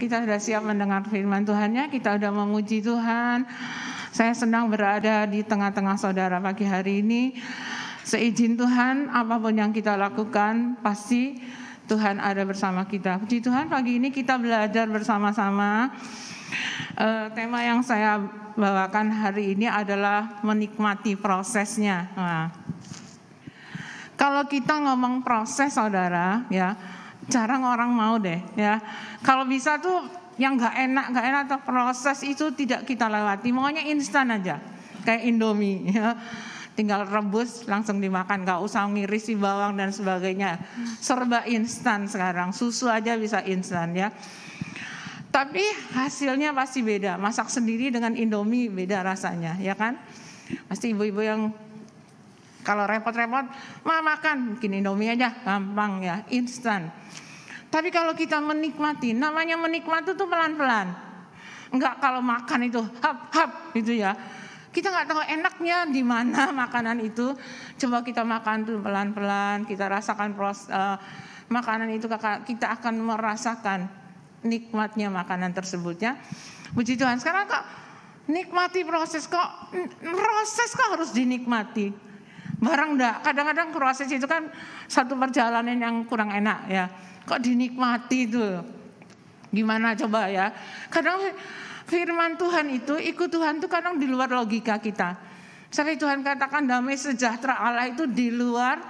Kita sudah siap mendengar firman Tuhan-nya, kita sudah memuji Tuhan. Saya senang berada di tengah-tengah saudara pagi hari ini. Seizin Tuhan, apapun yang kita lakukan, pasti Tuhan ada bersama kita. Puji Tuhan, pagi ini kita belajar bersama-sama. Tema yang saya bawakan hari ini adalah menikmati prosesnya. Nah, kalau kita ngomong proses, saudara, ya jarang orang mau deh, ya. Kalau bisa tuh yang nggak enak atau proses itu tidak kita lewati, maunya instan aja, kayak Indomie, ya. Tinggal rebus langsung dimakan, nggak usah ngirisi bawang dan sebagainya, serba instan sekarang, susu aja bisa instan, ya. Tapi hasilnya pasti beda, masak sendiri dengan Indomie beda rasanya, ya kan? Pasti ibu-ibu yang kalau repot-repot, makan bikin Indomie aja, gampang ya, instan. Tapi kalau kita menikmati, namanya menikmati itu pelan-pelan. Enggak kalau makan itu hap gitu ya. Kita nggak tahu enaknya di mana makanan itu. Coba kita makan tuh pelan-pelan, kita rasakan makanan itu, kita akan merasakan nikmatnya makanan tersebutnya. Puji Tuhan. Sekarang kok nikmati proses kok harus dinikmati. Barang enggak, kadang-kadang proses itu kan satu perjalanan yang kurang enak ya. Kok dinikmati itu? Gimana coba ya? Kadang firman Tuhan itu, ikut Tuhan itu kadang di luar logika kita. Sampai Tuhan katakan damai sejahtera Allah itu di luar,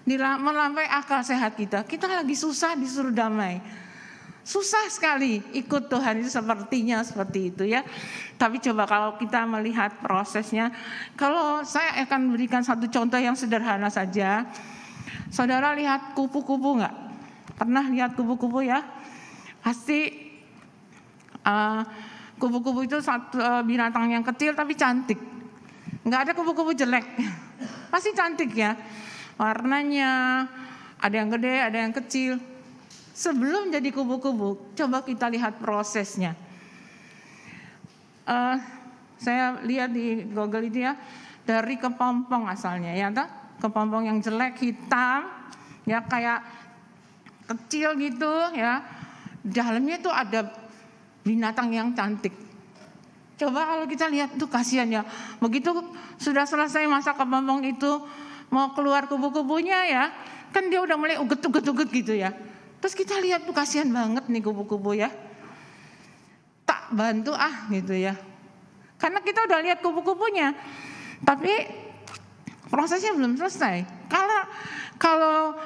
melampaui akal sehat kita. Kita lagi susah disuruh damai. Susah sekali ikut Tuhan itu sepertinya seperti itu ya. Tapi coba kalau kita melihat prosesnya, kalau saya akan berikan satu contoh yang sederhana saja. Saudara lihat kupu-kupu enggak? Pernah lihat kupu-kupu ya? Pasti kupu-kupu itu satu binatang yang kecil tapi cantik. Enggak ada kupu-kupu jelek. Pasti cantik ya. Warnanya ada yang gede, ada yang kecil. Sebelum jadi kupu-kupu, coba kita lihat prosesnya. Saya lihat di Google itu ya, dari kepompong asalnya ya, kepompong yang jelek hitam, ya kayak kecil gitu ya. Dalamnya itu ada binatang yang cantik. Coba kalau kita lihat tuh kasihan ya. Begitu sudah selesai masa kepompong itu mau keluar kupu-kupunya ya, kan dia udah mulai uget-uget gitu ya. Terus kita lihat tuh kasihan banget nih kupu-kupu ya. Tak bantu gitu ya. Karena kita udah lihat kupu-kupunya. Tapi prosesnya belum selesai. Kalau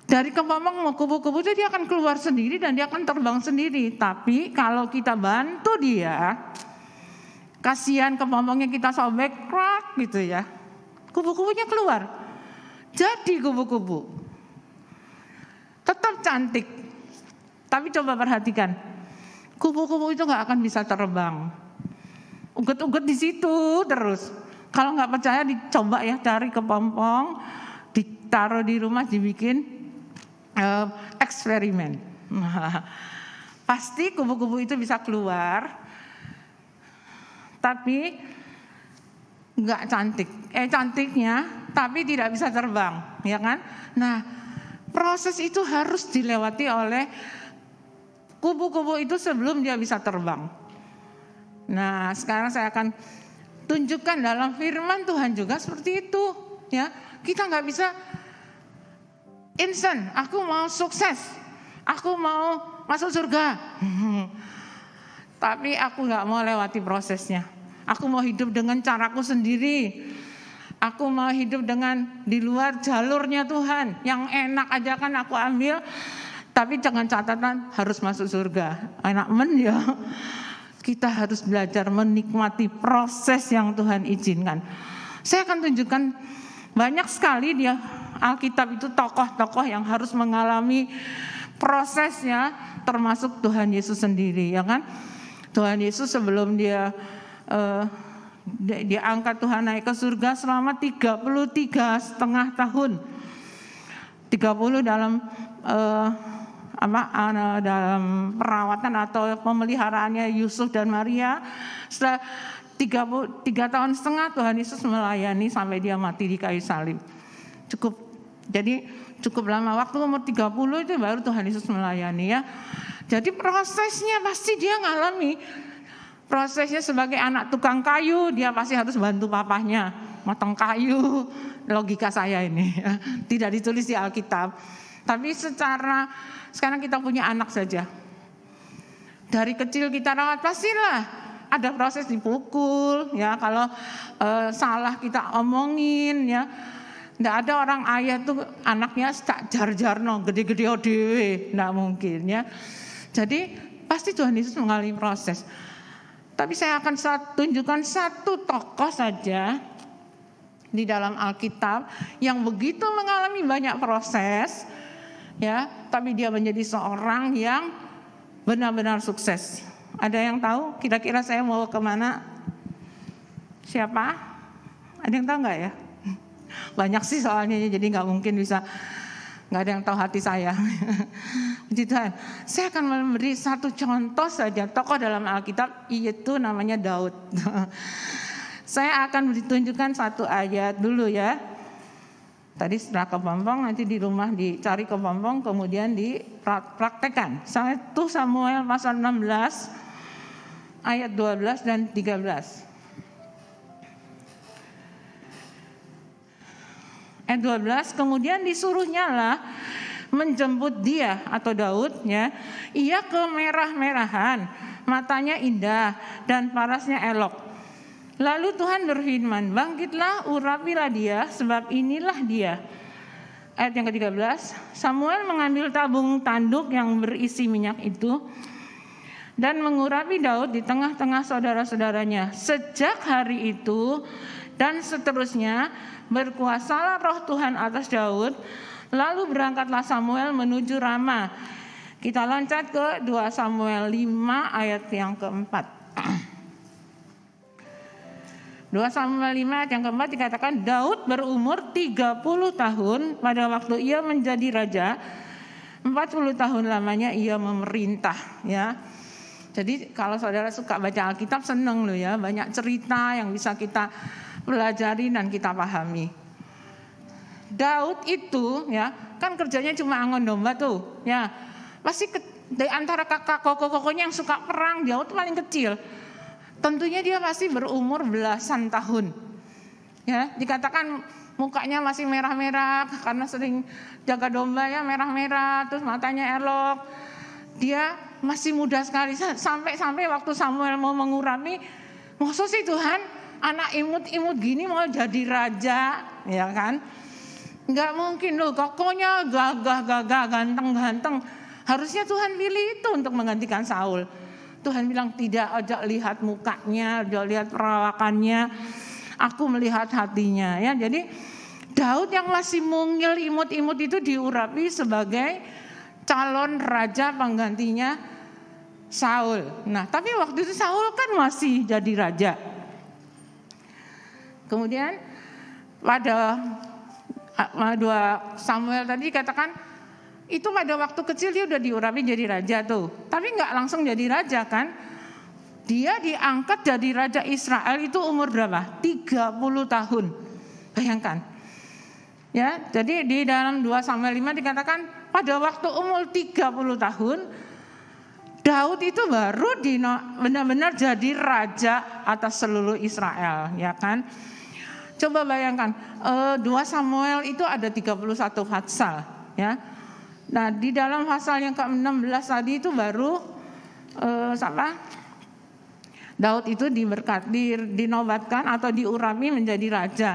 dari kepompong mau kupu-kupu itu dia akan keluar sendiri dan dia akan terbang sendiri. Tapi kalau kita bantu dia, kasihan kepompongnya kita sobek krak gitu ya. Kupu-kupunya keluar. Jadi kupu-kupu. Tetap cantik. Tapi coba perhatikan. Kupu-kupu itu gak akan bisa terbang. Uget-uget di situ terus. Kalau gak percaya dicoba ya, cari kepompong, ditaruh di rumah, dibikin eksperimen. Pasti kupu-kupu itu bisa keluar. Tapi gak cantik. Cantiknya tapi tidak bisa terbang, ya kan? Nah, proses itu harus dilewati oleh kupu-kupu itu sebelum dia bisa terbang. Nah, sekarang saya akan tunjukkan dalam firman Tuhan juga seperti itu. Ya, kita nggak bisa instan. Aku mau sukses, aku mau masuk surga. Tapi aku nggak mau lewati prosesnya. Aku mau hidup dengan caraku sendiri. Aku mau hidup dengan di luar jalurnya Tuhan. Yang enak aja kan aku ambil. Tapi jangan catatan harus masuk surga. Enak ya. Kita harus belajar menikmati proses yang Tuhan izinkan. Saya akan tunjukkan banyak sekali dia Alkitab itu tokoh-tokoh yang harus mengalami prosesnya, termasuk Tuhan Yesus sendiri, ya kan? Tuhan Yesus sebelum dia angkat Tuhan naik ke surga selama 33,5 tahun. 30 dalam dalam perawatan atau pemeliharaannya Yusuf dan Maria. Setelah 3 tahun setengah Tuhan Yesus melayani sampai dia mati di kayu salib. Cukup lama waktu umur 30 itu baru Tuhan Yesus melayani ya. Jadi prosesnya pasti dia ngalami. Prosesnya sebagai anak tukang kayu, dia pasti harus bantu papahnya motong kayu. Logika saya ini tidak ditulis di Alkitab. Tapi sekarang kita punya anak saja. Dari kecil kita rawat, pastilah ada proses dipukul, ya. Kalau salah kita omongin, ya. Nggak ada orang ayah tuh anaknya tak jar-jarno, gede-gede dewe, nggak mungkin, ya. Jadi pasti Tuhan Yesus mengalami proses. Tapi saya akan tunjukkan satu tokoh saja di dalam Alkitab yang begitu mengalami banyak proses, ya. Tapi dia menjadi seorang yang benar-benar sukses. Ada yang tahu? Kira-kira saya mau kemana? Siapa? Ada yang tahu nggak ya? Banyak sih soalnya, jadi nggak mungkin bisa, nggak ada yang tahu hati saya. Puji Tuhan. Saya akan memberi satu contoh saja tokoh dalam Alkitab, yaitu namanya Daud. Saya akan ditunjukkan satu ayat dulu, ya. Tadi setelah kepompong, nanti di rumah dicari kepompong, kemudian dipraktekkan. 1 Samuel pasal 16 ayat 12 dan 13. Ayat 12, kemudian disuruhnya lah menjemput dia atau Daud, ya. Ia kemerah-merahan, matanya indah dan parasnya elok. Lalu Tuhan berfirman, bangkitlah, urapilah dia, sebab inilah dia. Ayat yang ke-13, Samuel mengambil tabung tanduk yang berisi minyak itu dan mengurapi Daud di tengah-tengah saudara-saudaranya. Sejak hari itu dan seterusnya berkuasalah roh Tuhan atas Daud. Lalu berangkatlah Samuel menuju Rama. Kita loncat ke 2 Samuel 5 ayat yang keempat. 2 Samuel 5 ayat yang keempat dikatakan, Daud berumur 30 tahun pada waktu ia menjadi raja. 40 tahun lamanya ia memerintah, ya. Jadi kalau saudara suka baca Alkitab, seneng loh, ya. Banyak cerita yang bisa kita pelajari dan kita pahami. Daud itu, ya, kan kerjanya cuma angon domba tuh, ya. Pasti di antara kakak koko-kokonya yang suka perang, Daud paling kecil. Tentunya dia pasti berumur belasan tahun. Ya, dikatakan mukanya masih merah-merah karena sering jaga domba, ya, merah-merah, terus matanya elok. Dia masih muda sekali, sampai waktu Samuel mau mengurapi, maksud sih Tuhan, anak imut-imut gini mau jadi raja, ya kan? Enggak mungkin loh, kokonya gagah-gagah, ganteng-ganteng. Harusnya Tuhan pilih itu untuk menggantikan Saul. Tuhan bilang tidak, ajak lihat mukanya, ajak lihat perawakannya, aku melihat hatinya, ya. Jadi Daud yang masih mungil imut-imut itu diurapi sebagai calon raja penggantinya Saul. Nah, tapi waktu itu Saul kan masih jadi raja. Kemudian pada 2 Samuel tadi katakan itu pada waktu kecil dia udah diurapi jadi raja tuh. Tapi nggak langsung jadi raja kan? Dia diangkat jadi raja Israel itu umur berapa? 30 tahun. Bayangkan. Ya, jadi di dalam 2 Samuel 5 dikatakan pada waktu umur 30 tahun Daud itu baru benar-benar jadi raja atas seluruh Israel, ya kan? Coba bayangkan, 2 Samuel itu ada 31 pasal, ya. Nah, di dalam pasal yang ke-16 tadi itu baru Daud itu dinobatkan atau diurapi menjadi raja.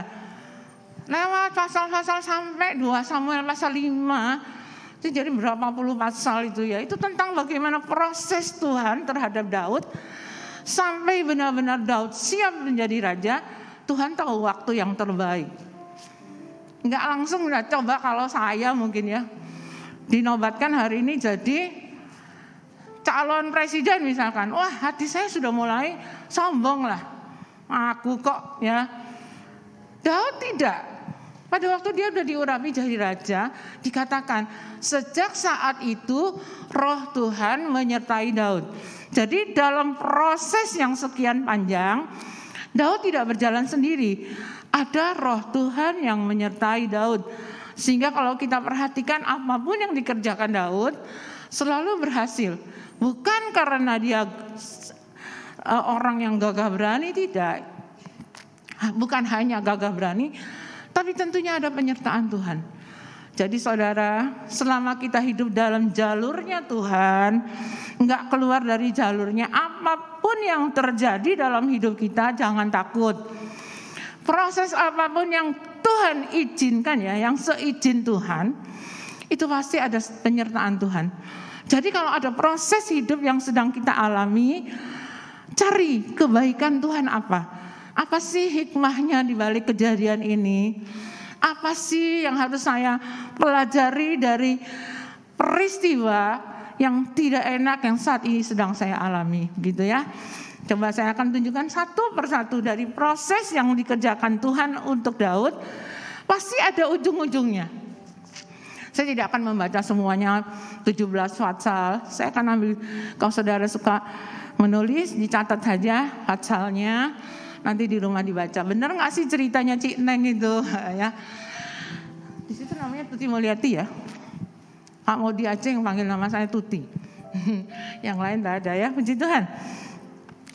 Lewat pasal-pasal sampai 2 Samuel pasal 5, itu jadi berapa puluh pasal itu, ya. Itu tentang bagaimana proses Tuhan terhadap Daud sampai benar-benar Daud siap menjadi raja. Tuhan tahu waktu yang terbaik. Enggak langsung, coba kalau saya mungkin, ya, dinobatkan hari ini jadi calon presiden misalkan. Wah, hati saya sudah mulai sombong lah. Aku kok, ya. Daud tidak. Pada waktu dia sudah diurapi jadi raja, dikatakan sejak saat itu roh Tuhan menyertai Daud. Jadi dalam proses yang sekian panjang, Daud tidak berjalan sendiri. Ada roh Tuhan yang menyertai Daud. Sehingga kalau kita perhatikan apapun yang dikerjakan Daud, selalu berhasil. Bukan karena dia orang yang gagah berani, tidak. Bukan hanya gagah berani, tapi tentunya ada penyertaan Tuhan. Jadi saudara, selama kita hidup dalam jalurnya Tuhan, enggak keluar dari jalurnya, apapun yang terjadi dalam hidup kita, jangan takut. Proses apapun yang Tuhan izinkan ya, yang seizin Tuhan, itu pasti ada penyertaan Tuhan. Jadi kalau ada proses hidup yang sedang kita alami, cari kebaikan Tuhan apa? Apa sih hikmahnya di balik kejadian ini? Apa sih yang harus saya pelajari dari peristiwa yang tidak enak yang saat ini sedang saya alami, gitu ya. Coba saya akan tunjukkan satu persatu dari proses yang dikerjakan Tuhan untuk Daud. Pasti ada ujung-ujungnya. Saya tidak akan membaca semuanya 17 Fatsal. Saya akan ambil, kalau saudara suka menulis, dicatat saja Fatsalnya. Nanti di rumah dibaca. Benar nggak sih ceritanya Cik Neng itu? Ya. Di situ namanya Tuti Mulyati ya. Pak Modi aja yang panggil nama saya Tuti. Yang lain tidak ada ya. Puji Tuhan.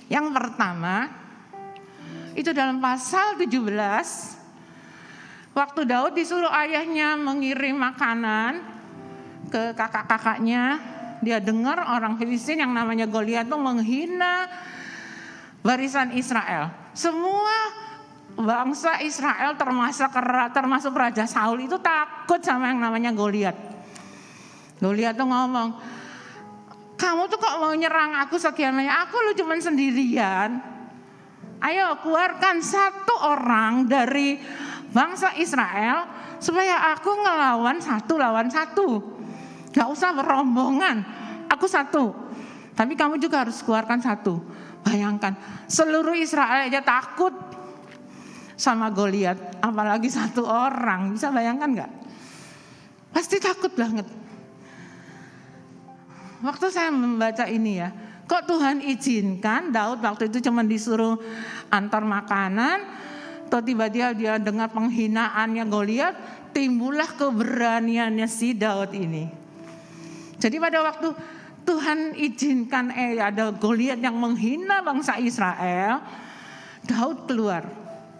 Yang pertama itu dalam pasal 17. Waktu Daud disuruh ayahnya mengirim makanan ke kakak-kakaknya, dia dengar orang Filistin yang namanya Goliat itu menghina barisan Israel. Semua bangsa Israel termasuk Raja Saul itu takut sama yang namanya Goliat. Goliat tuh ngomong, kamu tuh kok mau nyerang aku sekian banyak, aku lu cuman sendirian. Ayo keluarkan satu orang dari bangsa Israel supaya aku ngelawan satu lawan satu. Gak usah berombongan, aku satu. Tapi kamu juga harus keluarkan satu. Bayangkan, seluruh Israel aja takut sama Goliat, apalagi satu orang. Bisa bayangkan gak? Pasti takut banget. Waktu saya membaca ini ya, kok Tuhan izinkan Daud waktu itu cuma disuruh antar makanan, atau tiba-tiba dia dengar penghinaannya Goliat, timbullah keberaniannya si Daud ini. Jadi pada waktu Tuhan izinkan ada Goliat yang menghina bangsa Israel, Daud keluar.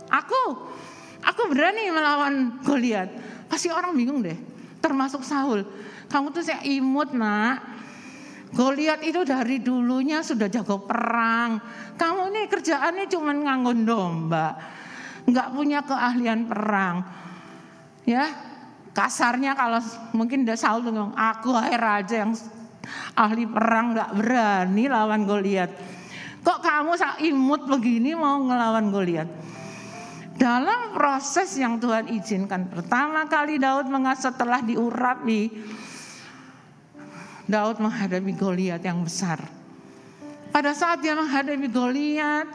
Aku berani melawan Goliat. Pasti orang bingung deh, termasuk Saul. Kamu tuh saya imut nak. Goliat itu dari dulunya sudah jago perang. Kamu ini kerjaannya cuma nganggon domba, nggak punya keahlian perang. Ya, kasarnya kalau mungkin Saul tuh ngomong, aku raja yang ahli perang nggak berani lawan Goliat. Kok kamu imut begini mau ngelawan Goliat? Dalam proses yang Tuhan izinkan, pertama kali Daud setelah diurapi, Daud menghadapi Goliat yang besar. Pada saat dia menghadapi Goliat,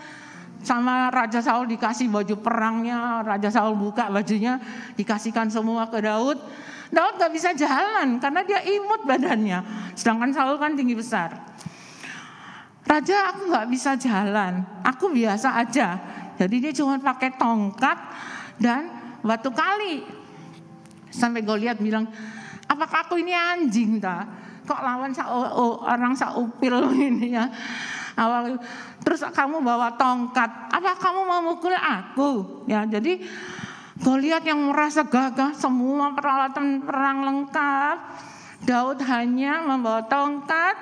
sama Raja Saul dikasih baju perangnya, Raja Saul buka bajunya, dikasihkan semua ke Daud. Daud gak bisa jalan karena dia imut badannya, sedangkan Saul kan tinggi besar. Raja, aku gak bisa jalan, aku biasa aja. Jadi dia cuma pakai tongkat dan batu kali. Sampai Goliat bilang, apakah aku ini anjing tak? Kok lawan orang saupil ini ya. Terus kamu bawa tongkat, apa kamu mau mukul aku? Ya, jadi Goliat yang merasa gagah, semua peralatan perang lengkap. Daud hanya membawa tongkat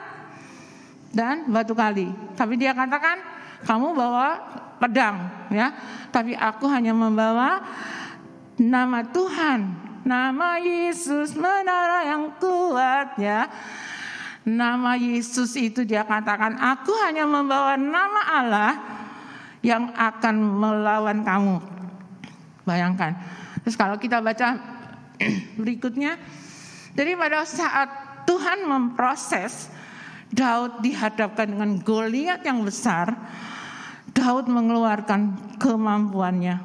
dan batu kali. Tapi dia katakan, kamu bawa pedang, ya. Tapi aku hanya membawa nama Tuhan. Nama Yesus menara yang kuat ya. Nama Yesus itu dia katakan, aku hanya membawa nama Allah yang akan melawan kamu. Bayangkan. Terus kalau kita baca berikutnya, jadi pada saat Tuhan memproses Daud dihadapkan dengan Goliat yang besar, Daud mengeluarkan kemampuannya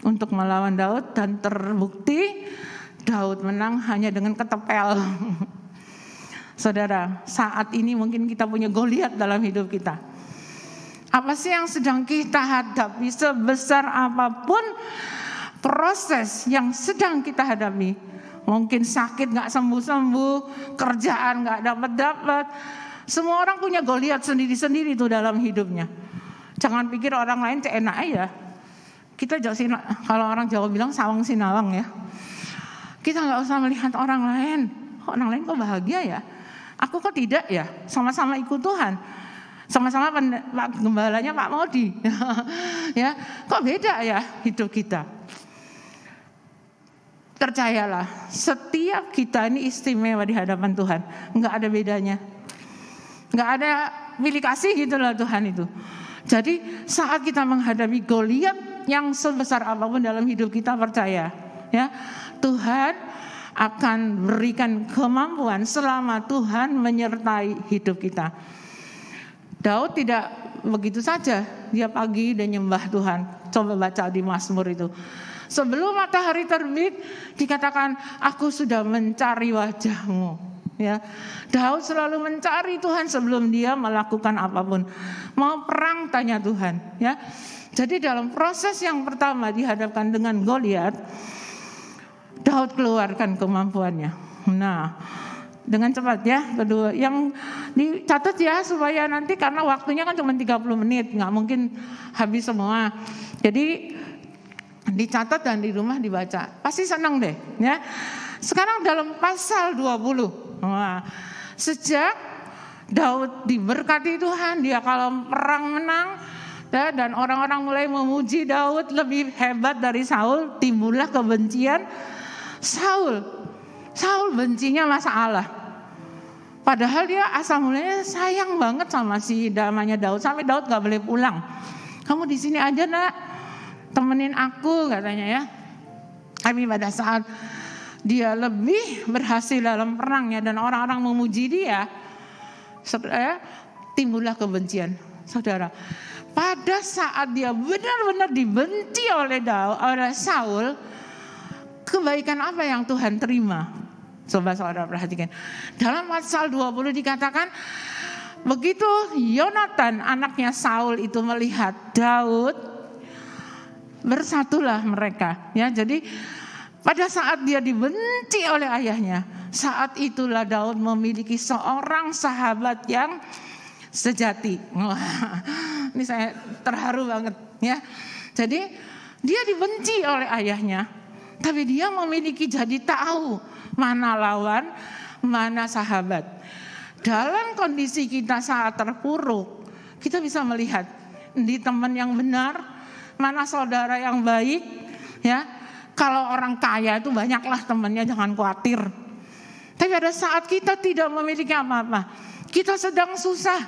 untuk melawan Daud dan terbukti Daud menang hanya dengan ketepel. Saudara, saat ini mungkin kita punya Goliat dalam hidup kita. Apa sih yang sedang kita hadapi? Sebesar apapun proses yang sedang kita hadapi, Mungkin sakit gak sembuh-sembuh, kerjaan gak dapat-dapat. Semua orang punya Goliat sendiri-sendiri tuh dalam hidupnya. Jangan pikir orang lain enak aja. Kita kalau orang Jawa bilang sawang sinawang ya. Kita gak usah melihat orang lain. Orang lain kok bahagia ya? Aku kok tidak ya? Sama-sama ikut Tuhan. Sama-sama Pak Gembalanya Pak Modi. Ya, kok beda ya hidup kita? Percayalah, setiap kita ini istimewa di hadapan Tuhan. Enggak ada bedanya. Enggak ada pilih kasih gitu loh Tuhan itu. Jadi saat kita menghadapi Goliat yang sebesar apapun dalam hidup kita, percaya ya, Tuhan akan berikan kemampuan selama Tuhan menyertai hidup kita. Daud tidak begitu saja, dia pagi dan nyembah Tuhan. Coba baca di Mazmur itu. Sebelum matahari terbit dikatakan aku sudah mencari wajah-Mu. Ya, Daud selalu mencari Tuhan sebelum dia melakukan apapun. Mau perang tanya Tuhan. Ya, jadi dalam proses yang pertama dihadapkan dengan Goliat, Daud keluarkan kemampuannya. Nah, dengan cepat ya, kedua yang dicatat ya supaya nanti karena waktunya kan cuma 30 menit, nggak mungkin habis semua. Jadi dicatat dan di rumah dibaca. Pasti senang deh ya. Sekarang dalam pasal 20. Wah, sejak Daud diberkati Tuhan, dia kalau perang menang dan orang-orang mulai memuji Daud lebih hebat dari Saul, timbullah kebencian Saul. Saul bencinya masalah. Padahal dia asal mulanya sayang banget sama si namanya Daud, sampai Daud gak boleh pulang. Kamu di sini aja nak, temenin aku katanya ya. Tapi pada saat dia lebih berhasil dalam perangnya dan orang-orang memuji dia, timbullah kebencian. Saudara, pada saat dia benar-benar dibenci oleh Saul, kebaikan apa yang Tuhan terima? Coba saudara perhatikan. Dalam pasal 20 dikatakan, begitu Yonatan anaknya Saul itu melihat Daud, bersatulah mereka. Ya, jadi pada saat dia dibenci oleh ayahnya, saat itulah Daud memiliki seorang sahabat yang sejati. Wah, ini saya terharu banget ya. Jadi dia dibenci oleh ayahnya, tapi dia memiliki jadi tahu mana lawan, mana sahabat. Dalam kondisi kita saat terpuruk, kita bisa melihat di teman yang benar, mana saudara yang baik. Ya, kalau orang kaya itu banyaklah temannya, jangan khawatir. Tapi pada saat kita tidak memiliki apa-apa, kita sedang susah,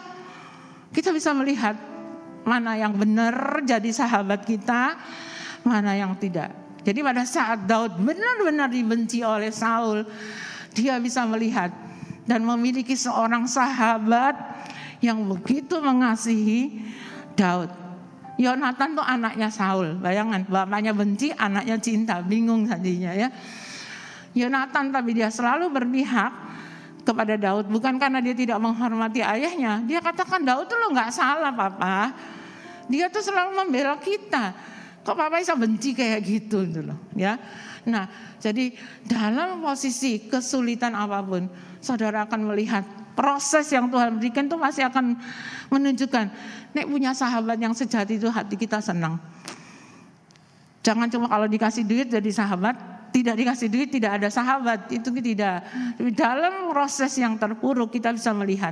kita bisa melihat mana yang benar jadi sahabat kita, mana yang tidak. Jadi pada saat Daud benar-benar dibenci oleh Saul, dia bisa melihat dan memiliki seorang sahabat yang begitu mengasihi Daud. Yonatan tuh anaknya Saul, bayangan bapaknya benci, anaknya cinta, bingung tadinya ya. Yonatan tapi dia selalu berpihak kepada Daud, bukan karena dia tidak menghormati ayahnya. Dia katakan Daud tuh lo nggak salah papa, dia tuh selalu membela kita. Kok papa bisa benci kayak gitu loh ya. Nah, jadi dalam posisi kesulitan apapun, saudara akan melihat proses yang Tuhan berikan itu masih akan menunjukkan nek punya sahabat yang sejati itu hati kita senang. Jangan cuma kalau dikasih duit jadi sahabat, tidak dikasih duit tidak ada sahabat, itu tidak. Tapi dalam proses yang terpuruk kita bisa melihat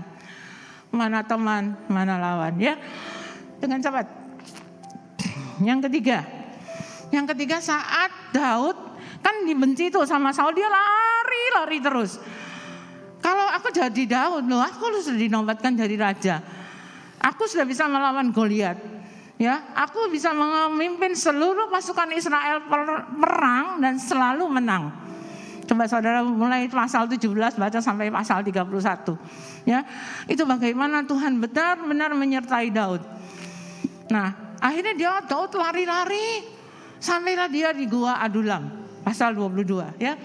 mana teman, mana lawan ya. Dengan cepat. Yang ketiga saat Daud kan dibenci tuh sama Saul, dia lari terus. Kalau aku jadi Daud loh, aku sudah dinobatkan jadi raja. Aku sudah bisa melawan Goliat. Ya, aku bisa memimpin seluruh pasukan Israel perang dan selalu menang. Coba saudara mulai pasal 17 baca sampai pasal 31. Ya, itu bagaimana Tuhan benar-benar menyertai Daud. Nah, akhirnya Daud lari-lari sampailah dia di Gua Adulam, pasal 22 ya.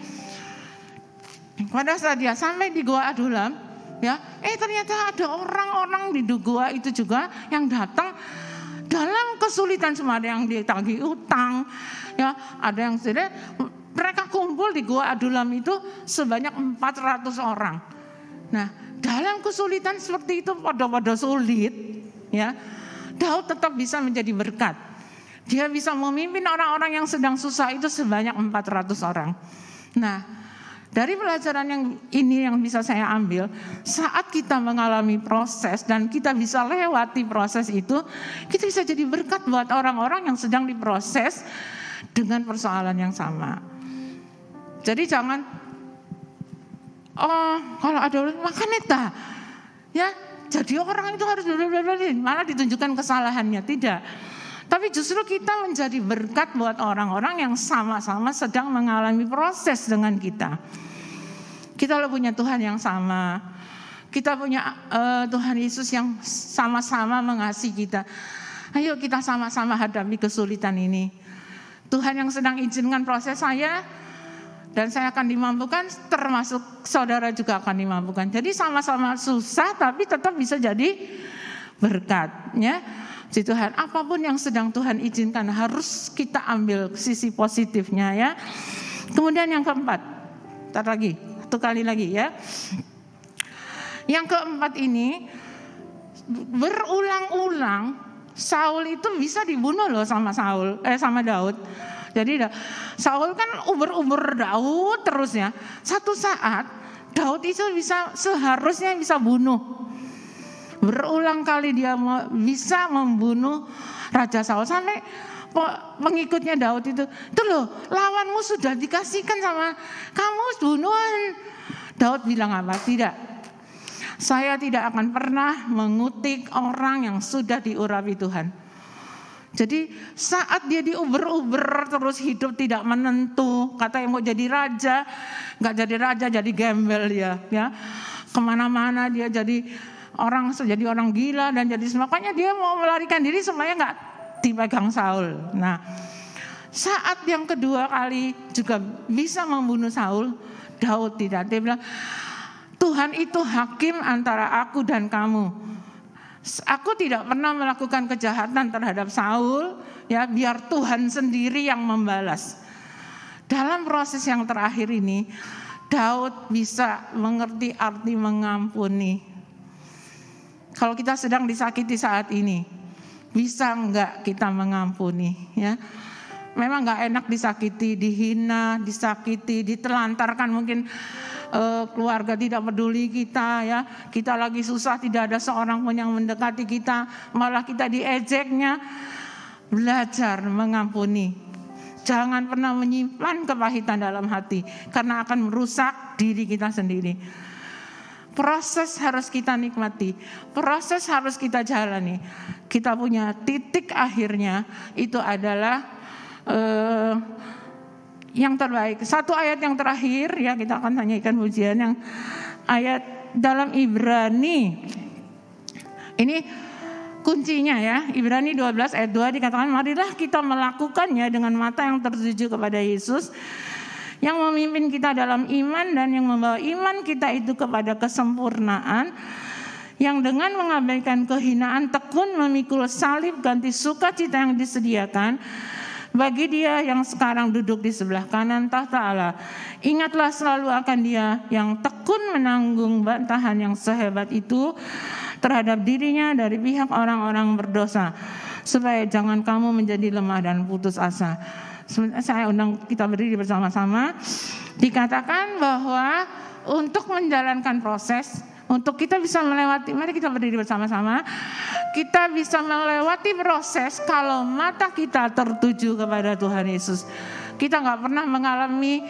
Pada saat dia sampai di Gua Adulam ya, ternyata ada orang-orang di gua itu juga yang datang dalam kesulitan, semua ada yang ditagih utang ya, ada yang sudah mereka kumpul kumpul di Gua Adulam itu sebanyak 400 orang. Nah, dalam kesulitan seperti itu, pada sulit, ya, Daud tetap bisa menjadi berkat. Dia bisa memimpin orang-orang yang sedang susah itu sebanyak 400 orang. Nah, dari pelajaran yang ini yang bisa saya ambil, saat kita mengalami proses dan kita bisa lewati proses itu, kita bisa jadi berkat buat orang-orang yang sedang diproses dengan persoalan yang sama. Jadi jangan, kalau ada makan eta, ya, jadi orang itu harus malah ditunjukkan kesalahannya, tidak. Tapi justru kita menjadi berkat buat orang-orang yang sama-sama sedang mengalami proses dengan kita. Kita punya Tuhan yang sama. Kita punya Tuhan Yesus yang sama-sama mengasihi kita. Ayo kita sama-sama hadapi kesulitan ini. Tuhan yang sedang izinkan proses saya, dan saya akan dimampukan, termasuk saudara juga akan dimampukan. Jadi sama-sama susah tapi tetap bisa jadi berkat, ya. Si Tuhan, apapun yang sedang Tuhan izinkan harus kita ambil sisi positifnya, ya. Kemudian yang keempat, satu kali lagi, ya. Yang keempat ini, berulang-ulang Saul itu bisa dibunuh loh sama Daud. Jadi Saul kan uber-uber Daud terus, ya. Satu saat Daud itu seharusnya bisa bunuh. Berulang kali dia bisa membunuh Raja Saul, sampai pengikutnya Daud itu, tuh loh, lawanmu sudah dikasihkan sama kamu bunuhan. Daud bilang apa? Tidak, saya tidak akan pernah mengutik orang yang sudah diurapi Tuhan. Jadi saat dia diuber-uber terus, hidup tidak menentu, katanya mau jadi raja, nggak jadi raja, jadi gembel dia, ya. Kemana-mana dia jadi orang gila dan jadi, makanya dia mau melarikan diri supaya nggak dipegang Saul. Nah, saat yang kedua kali juga bisa membunuh Saul, Daud tidak. Dia bilang, Tuhan itu hakim antara aku dan kamu. Aku tidak pernah melakukan kejahatan terhadap Saul, ya, biar Tuhan sendiri yang membalas. Dalam proses yang terakhir ini, Daud bisa mengerti arti mengampuni. Kalau kita sedang disakiti saat ini, bisa enggak kita mengampuni, ya? Memang enggak enak disakiti, dihina, disakiti, ditelantarkan, mungkin keluarga tidak peduli kita, ya. Kita lagi susah, tidak ada seorang pun yang mendekati kita, malah kita diejeknya. Belajar mengampuni. Jangan pernah menyimpan kepahitan dalam hati, karena akan merusak diri kita sendiri. Proses harus kita nikmati, proses harus kita jalani. Kita punya titik akhirnya, itu adalah yang terbaik. Satu ayat yang terakhir, ya, kita akan tanyakan pujian yang ayat dalam Ibrani. Ini kuncinya, ya. Ibrani 12 ayat 2 dikatakan, marilah kita melakukannya dengan mata yang tertuju kepada Yesus, yang memimpin kita dalam iman dan yang membawa iman kita itu kepada kesempurnaan, yang dengan mengabaikan kehinaan tekun memikul salib ganti sukacita yang disediakan bagi Dia yang sekarang duduk di sebelah kanan tahta Allah. Ingatlah selalu akan Dia yang tekun menanggung bantahan yang sehebat itu terhadap dirinya dari pihak orang-orang berdosa, supaya jangan kamu menjadi lemah dan putus asa. Saya undang kita berdiri bersama-sama. Dikatakan bahwa untuk menjalankan proses, untuk kita bisa melewati, mari kita berdiri bersama-sama. Kita bisa melewati proses kalau mata kita tertuju kepada Tuhan Yesus. Kita gak pernah mengalami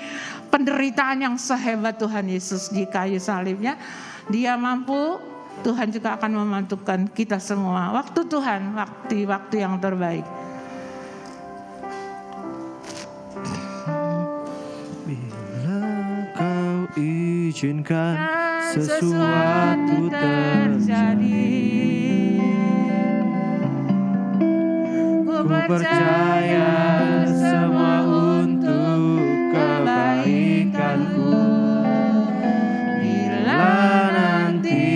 penderitaan yang sehebat Tuhan Yesus di kayu salibnya. Dia mampu, Tuhan juga akan memampukan kita semua. Waktu Tuhan, waktu yang terbaik. Izinkan sesuatu terjadi. Ku percaya semua untuk kebaikanku. Bila nanti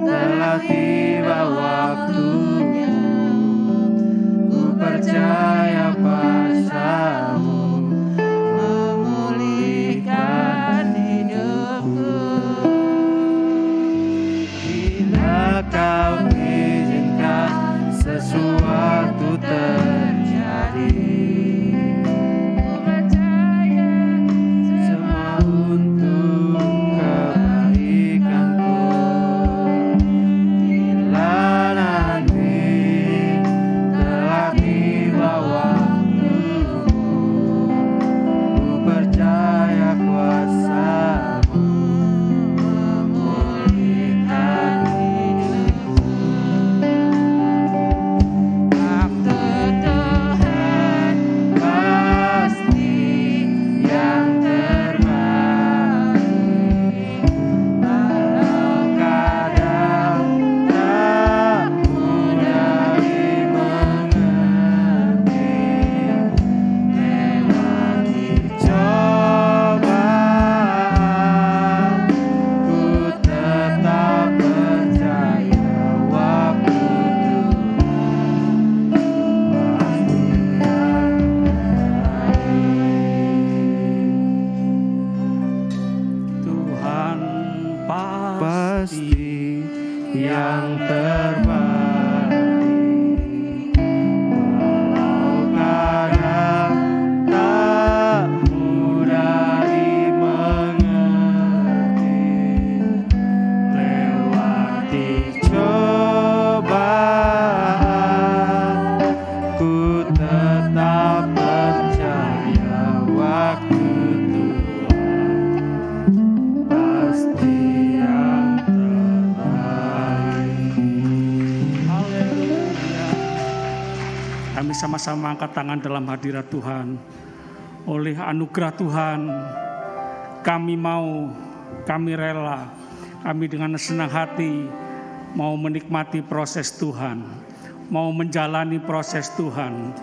telah tiba waktunya, ku percaya padamu. yang terbaik. Walau kadang tak mudah dimengerti, lewati cobaan, ku tetap percaya waktu Tuhan pasti yang terbaik. Haleluya. Kami sama-sama angkat tangan dalam hadirat Tuhan. Oleh anugerah Tuhan, kami rela, kami dengan senang hati mau menikmati proses Tuhan, mau menjalani proses Tuhan.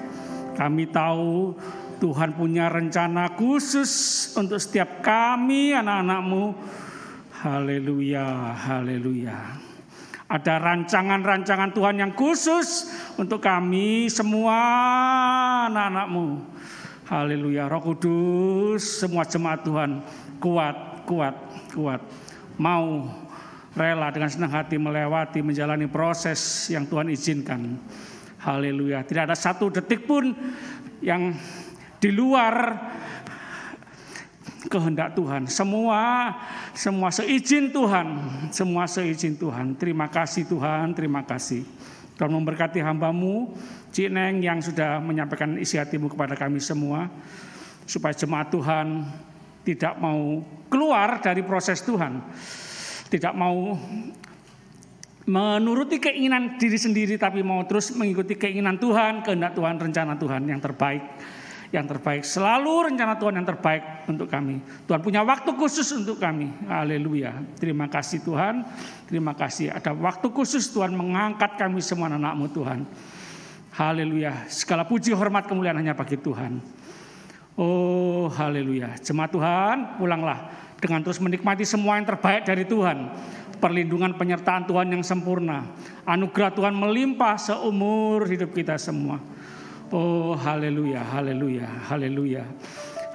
Kami tahu Tuhan punya rencana khusus untuk setiap kami, anak-anak-Mu. Haleluya, haleluya. Ada rancangan-rancangan Tuhan yang khusus untuk kami semua anak-anak-Mu. Haleluya. Roh Kudus, semua jemaat Tuhan kuat. Mau rela dengan senang hati melewati, menjalani proses yang Tuhan izinkan. Haleluya. Tidak ada satu detik pun yang di luar kehendak Tuhan. Semua seizin Tuhan. Semua seizin Tuhan. Terima kasih Tuhan, terima kasih. Tuhan memberkati hamba-Mu, Cik Neng, yang sudah menyampaikan isi hati-Mu kepada kami semua. Supaya jemaat Tuhan tidak mau keluar dari proses Tuhan. Tidak mau menuruti keinginan diri sendiri, tapi mau terus mengikuti keinginan Tuhan, kehendak Tuhan, rencana Tuhan yang terbaik. Yang terbaik, selalu rencana Tuhan yang terbaik untuk kami. Tuhan punya waktu khusus untuk kami. Haleluya. Terima kasih Tuhan. Terima kasih. Ada waktu khusus Tuhan mengangkat kami semua anak-Mu Tuhan. Haleluya. Segala puji, hormat, kemuliaan hanya bagi Tuhan. Oh haleluya. Jemaat Tuhan, pulanglah dengan terus menikmati semua yang terbaik dari Tuhan. Perlindungan penyertaan Tuhan yang sempurna. Anugerah Tuhan melimpah seumur hidup kita semua. Oh haleluya, haleluya, haleluya.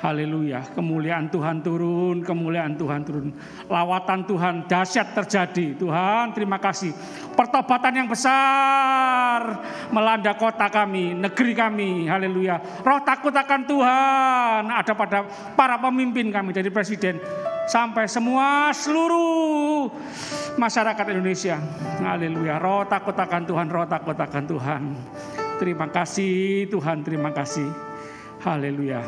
Haleluya, kemuliaan Tuhan turun, kemuliaan Tuhan turun. Lawatan Tuhan dahsyat terjadi. Tuhan, terima kasih. Pertobatan yang besar melanda kota kami, negeri kami. Haleluya. Roh takut akan Tuhan ada pada para pemimpin kami, dari presiden sampai semua seluruh masyarakat Indonesia. Haleluya. Roh takut akan Tuhan, roh takut akan Tuhan. Terima kasih Tuhan, terima kasih. Haleluya.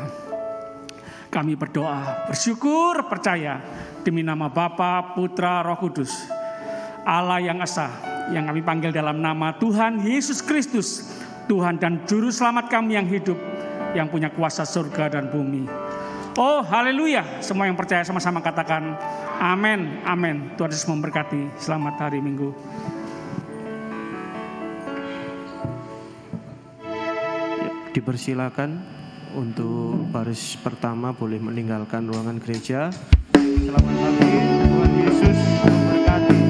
Kami berdoa, bersyukur, percaya demi nama Bapa, Putra, Roh Kudus, Allah yang esa, yang kami panggil dalam nama Tuhan Yesus Kristus, Tuhan dan Juru Selamat kami yang hidup, yang punya kuasa surga dan bumi. Oh haleluya, semua yang percaya sama-sama katakan amin, amin. Tuhan Yesus memberkati. Selamat hari Minggu. Dipersilakan untuk baris pertama boleh meninggalkan ruangan gereja. Selamat pagi, Tuhan Yesus memberkati.